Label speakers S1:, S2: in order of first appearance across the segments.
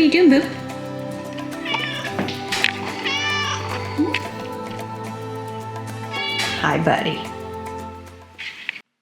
S1: you doing, Boo? Hi, buddy.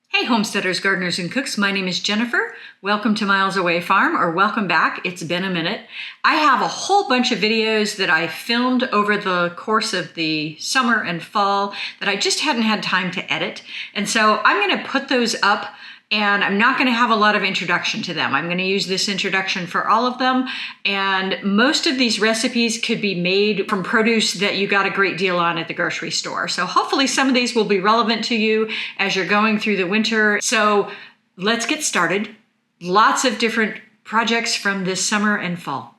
S1: Hey, homesteaders, gardeners, and cooks. My name is Jennifer. Welcome to Miles Away Farm, or welcome back. It's been a minute. I have a whole bunch of videos that I filmed over the course of the summer and fall that I just hadn't had time to edit. And so I'm going to put those up, and I'm not going to have a lot of introduction to them. I'm going to use this introduction for all of them. And most of these recipes could be made from produce that you got a great deal on at the grocery store. So hopefully some of these will be relevant to you as you're going through the winter. So let's get started. Lots of different projects from this summer and fall.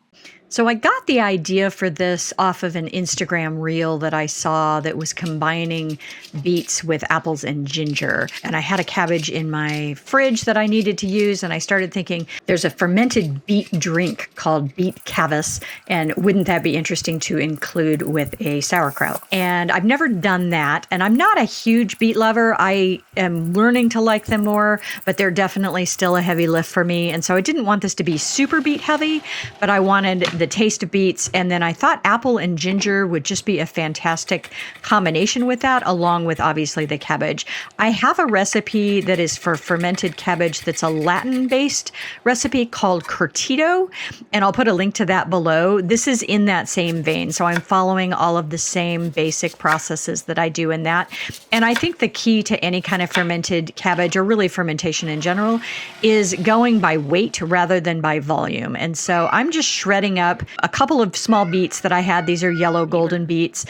S1: So I got the idea for this off of an Instagram reel that I saw that was combining beets with apples and ginger. And I had a cabbage in my fridge that I needed to use. And I started thinking, there's a fermented beet drink called Beet Cabbage. And wouldn't that be interesting to include with a sauerkraut? And I've never done that. And I'm not a huge beet lover. I am learning to like them more, but they're definitely still a heavy lift for me. And so I didn't want this to be super beet heavy, but I wanted the taste of beets. And then I thought apple and ginger would just be a fantastic combination with that, along with obviously the cabbage. I have a recipe that is for fermented cabbage that's a Latin-based recipe called curtido, and I'll put a link to that below. This is in that same vein. So I'm following all of the same basic processes that I do in that. And I think the key to any kind of fermented cabbage, or really fermentation in general, is going by weight rather than by volume. And so I'm just shredding up a couple of small beets that I had. These are yellow golden beets.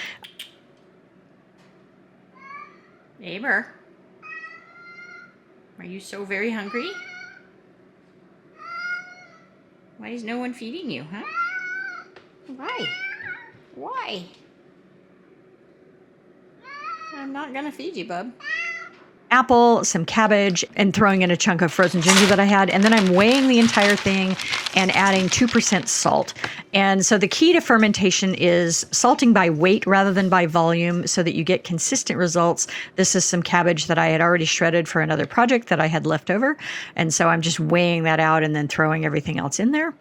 S2: Neighbor, are you so very hungry? Why is no one feeding you, huh? Why? Why? I'm not gonna feed you, bub.
S1: Apple, some cabbage, and throwing in a chunk of frozen ginger that I had. And then I'm weighing the entire thing and adding 2% salt. And so the key to fermentation is salting by weight rather than by volume so that you get consistent results. This is some cabbage that I had already shredded for another project that I had left over. And so I'm just weighing that out and then throwing everything else in there.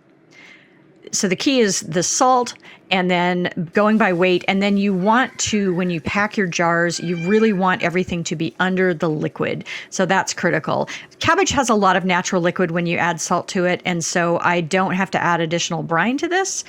S1: So the key is the salt and then going by weight. And then you want to, when you pack your jars, you really want everything to be under the liquid. So that's critical. Cabbage has a lot of natural liquid when you add salt to it. And so I don't have to add additional brine to this.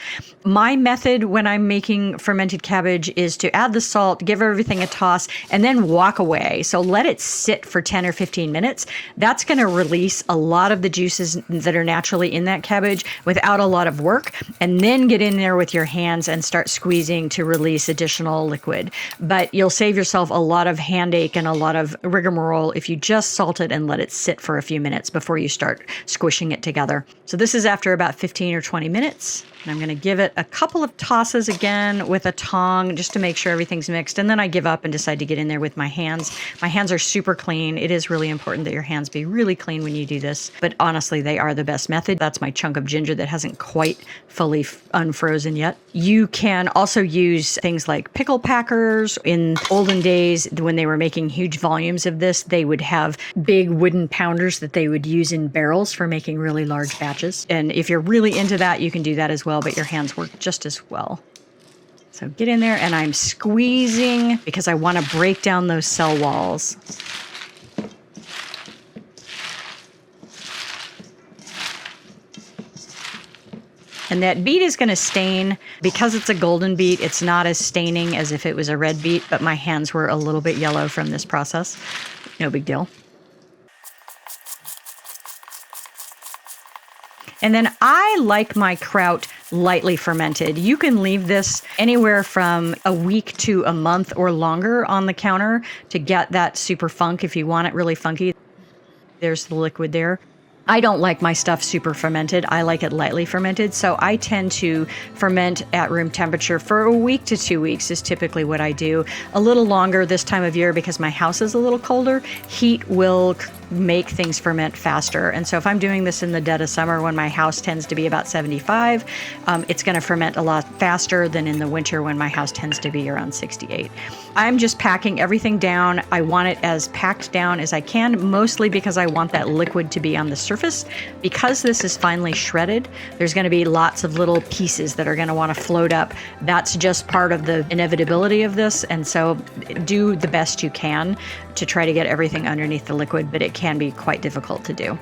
S1: My method when I'm making fermented cabbage is to add the salt, give everything a toss, and then walk away. So let it sit for 10 or 15 minutes. That's going to release a lot of the juices that are naturally in that cabbage without a lot of work. And then get in there with your hands and start squeezing to release additional liquid. But you'll save yourself a lot of hand ache and a lot of rigmarole if you just salt it and let it sit for a few minutes before you start squishing it together. So this is after about 15 or 20 minutes. And I'm going to give it a couple of tosses again with a tong just to make sure everything's mixed. And then I give up and decide to get in there with my hands. My hands are super clean. It is really important that your hands be really clean when you do this. But honestly, they are the best method. That's my chunk of ginger that hasn't quite fully unfrozen yet. You can also use things like pickle packers. In olden days, when they were making huge volumes of this, they would have big wooden pounders that they would use in barrels for making really large batches. And if you're really into that, you can do that as well, but your hands work just as well. So get in there, and I'm squeezing because I want to break down those cell walls. And that beet is going to stain. Because it's a golden beet, it's not as staining as if it was a red beet, but my hands were a little bit yellow from this process. No big deal. And then I like my kraut lightly fermented. You can leave this anywhere from a week to a month or longer on the counter to get that super funk if you want it really funky. There's the liquid there. I don't like my stuff super fermented. I like it lightly fermented. So I tend to ferment at room temperature for a week to 2 weeks is typically what I do. A little longer this time of year because my house is a little colder. Heat will make things ferment faster. And so if I'm doing this in the dead of summer when my house tends to be about 75, it's going to ferment a lot faster than in the winter when my house tends to be around 68. I'm just packing everything down. I want it as packed down as I can, mostly because I want that liquid to be on the surface. Because this is finely shredded, there's going to be lots of little pieces that are going to want to float up. That's just part of the inevitability of this. And so do the best you can to try to get everything underneath the liquid, but it can be quite difficult to do.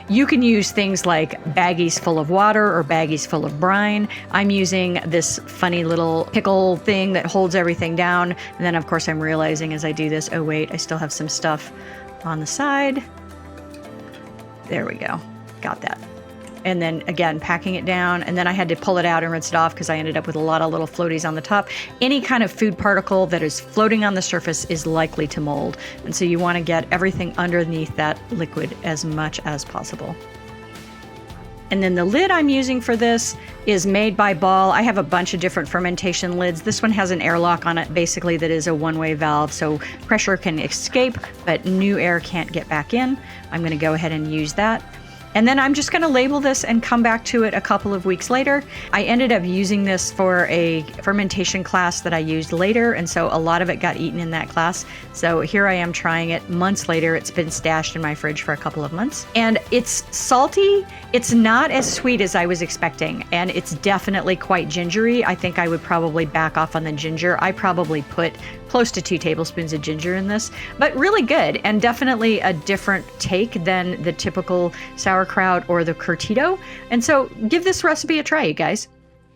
S1: You can use things like baggies full of water or baggies full of brine. I'm using this funny little pickle thing that holds everything down. And then of course I'm realizing as I do this, oh wait, I still have some stuff on the side. There we go. Got that. And then again, packing it down. And then I had to pull it out and rinse it off because I ended up with a lot of little floaties on the top. Any kind of food particle that is floating on the surface is likely to mold. And so you want to get everything underneath that liquid as much as possible. And then the lid I'm using for this is made by Ball. I have a bunch of different fermentation lids. This one has an airlock on it, basically, that is a one-way valve, so pressure can escape, but new air can't get back in. I'm going to go ahead and use that. And then I'm just going to label this and come back to it a couple of weeks later. I ended up using this for a fermentation class that I used later, and so a lot of it got eaten in that class. So here I am trying it months later. It's been stashed in my fridge for a couple of months. And it's salty. It's not as sweet as I was expecting, and it's definitely quite gingery. I think I would probably back off on the ginger. I probably put close to 2 tablespoons of ginger in this, but really good and definitely a different take than the typical sauerkraut or the curtido. And so give this recipe a try, you guys.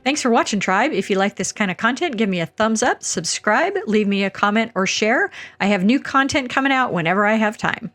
S1: Thanks for watching, Tribe. If you like this kind of content, give me a thumbs up, subscribe, leave me a comment or share. I have new content coming out whenever I have time.